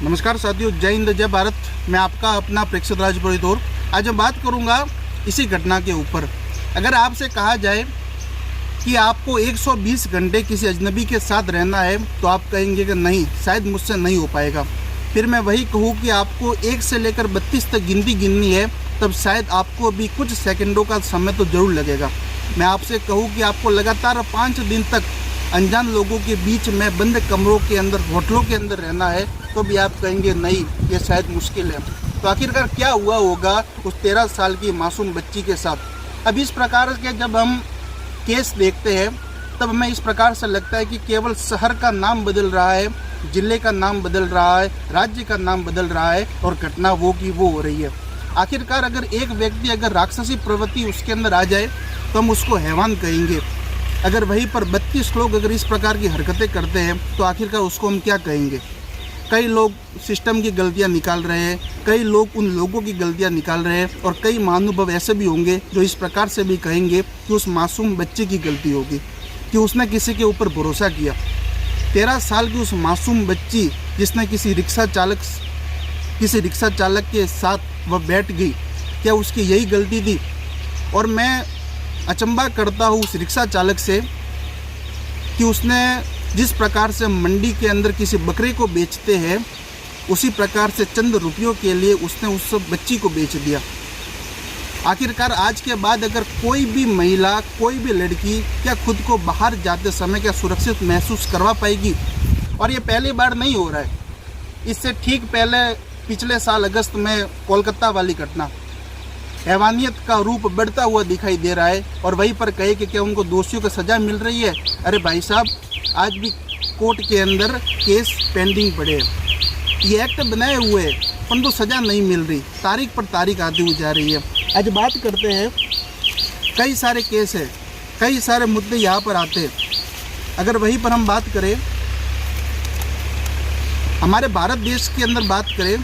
नमस्कार साथियों, जय हिंद जय भारत। मैं आपका अपना प्रेक्षक राजपुरोहित और आज मैं बात करूंगा इसी घटना के ऊपर। अगर आपसे कहा जाए कि आपको 120 घंटे किसी अजनबी के साथ रहना है तो आप कहेंगे कि नहीं, शायद मुझसे नहीं हो पाएगा। फिर मैं वही कहूँ कि आपको 1 से लेकर 32 तक गिनती गिननी है, तब शायद आपको अभी कुछ सेकंडों का समय तो ज़रूर लगेगा। मैं आपसे कहूँ कि आपको लगातार 5 दिन तक अनजान लोगों के बीच में बंद कमरों के अंदर, होटलों के अंदर रहना है, तो भी आप कहेंगे नहीं, ये शायद मुश्किल है। तो आखिरकार क्या हुआ होगा उस 13 साल की मासूम बच्ची के साथ? अब इस प्रकार के जब हम केस देखते हैं तब हमें इस प्रकार से लगता है कि केवल शहर का नाम बदल रहा है, जिले का नाम बदल रहा है, राज्य का नाम बदल रहा है और घटना वो की वो हो रही है। आखिरकार अगर एक व्यक्ति अगर राक्षसी प्रवृत्ति उसके अंदर आ जाए तो हम उसको हैवान कहेंगे। अगर वहीं पर 32 लोग अगर इस प्रकार की हरकतें करते हैं तो आखिरकार उसको हम क्या कहेंगे? कई लोग सिस्टम की गलतियां निकाल रहे हैं, कई लोग उन लोगों की गलतियां निकाल रहे हैं और कई महानुभव ऐसे भी होंगे जो इस प्रकार से भी कहेंगे कि उस मासूम बच्चे की गलती होगी कि उसने किसी के ऊपर भरोसा किया। 13 साल की उस मासूम बच्ची जिसने किसी रिक्शा चालक के साथ वह बैठ गई, क्या उसकी यही गलती थी? और मैं अचंभा करता हूँ उस रिक्शा चालक से कि उसने जिस प्रकार से मंडी के अंदर किसी बकरे को बेचते हैं उसी प्रकार से चंद रुपयों के लिए उसने उस बच्ची को बेच दिया। आखिरकार आज के बाद अगर कोई भी महिला, कोई भी लड़की क्या खुद को बाहर जाते समय क्या सुरक्षित महसूस करवा पाएगी? और ये पहली बार नहीं हो रहा है, इससे ठीक पहले पिछले साल अगस्त में कोलकाता वाली घटना, हैवानियत का रूप बढ़ता हुआ दिखाई दे रहा है। और वहीं पर कहे कि क्या उनको दोषियों को सज़ा मिल रही है? अरे भाई साहब, आज भी कोर्ट के अंदर केस पेंडिंग पड़े हैं, ये एक्ट बनाए हुए हैं परंतु सज़ा नहीं मिल रही, तारीख पर तारीख आती हुई जा रही है। आज बात करते हैं, कई सारे केस है, कई सारे मुद्दे यहाँ पर आते हैं। अगर वहीं पर हम बात करें, हमारे भारत देश के अंदर बात करें,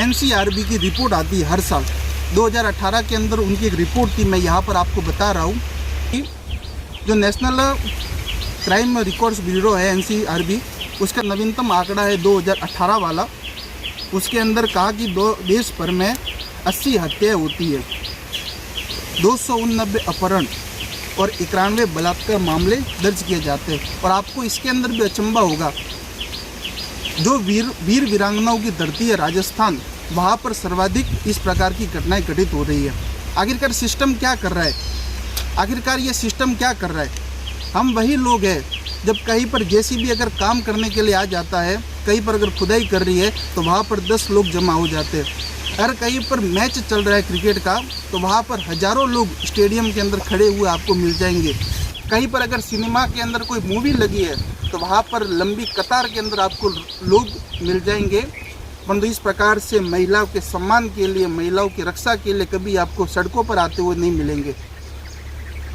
NCRB की रिपोर्ट आती है हर साल। 2018 के अंदर उनकी एक रिपोर्ट थी, मैं यहाँ पर आपको बता रहा हूँ कि जो नेशनल क्राइम रिकॉर्ड्स ब्यूरो है NCRB, उसका नवीनतम आंकड़ा है 2018 वाला। उसके अंदर कहा कि देश भर में 80 हत्याएँ होती है, 289 अपहरण और 91 बलात्कार मामले दर्ज किए जाते हैं। और आपको इसके अंदर भी अचंभा होगा, जो वीर वीरांगनाओं की धरती है राजस्थान, वहाँ पर सर्वाधिक इस प्रकार की घटनाएं घटित हो रही है। आखिरकार सिस्टम क्या कर रहा है? आखिरकार ये सिस्टम क्या कर रहा है? हम वही लोग हैं, जब कहीं पर JCB अगर काम करने के लिए आ जाता है, कहीं पर अगर खुदाई कर रही है तो वहाँ पर 10 लोग जमा हो जाते हैं। अगर कहीं पर मैच चल रहा है क्रिकेट का तो वहाँ पर हज़ारों लोग स्टेडियम के अंदर खड़े हुए आपको मिल जाएंगे। कहीं पर अगर सिनेमा के अंदर कोई मूवी लगी है तो वहाँ पर लंबी कतार के अंदर आपको लोग मिल जाएंगे। परंतु इस प्रकार से महिलाओं के सम्मान के लिए, महिलाओं की रक्षा के लिए कभी आपको सड़कों पर आते हुए नहीं मिलेंगे।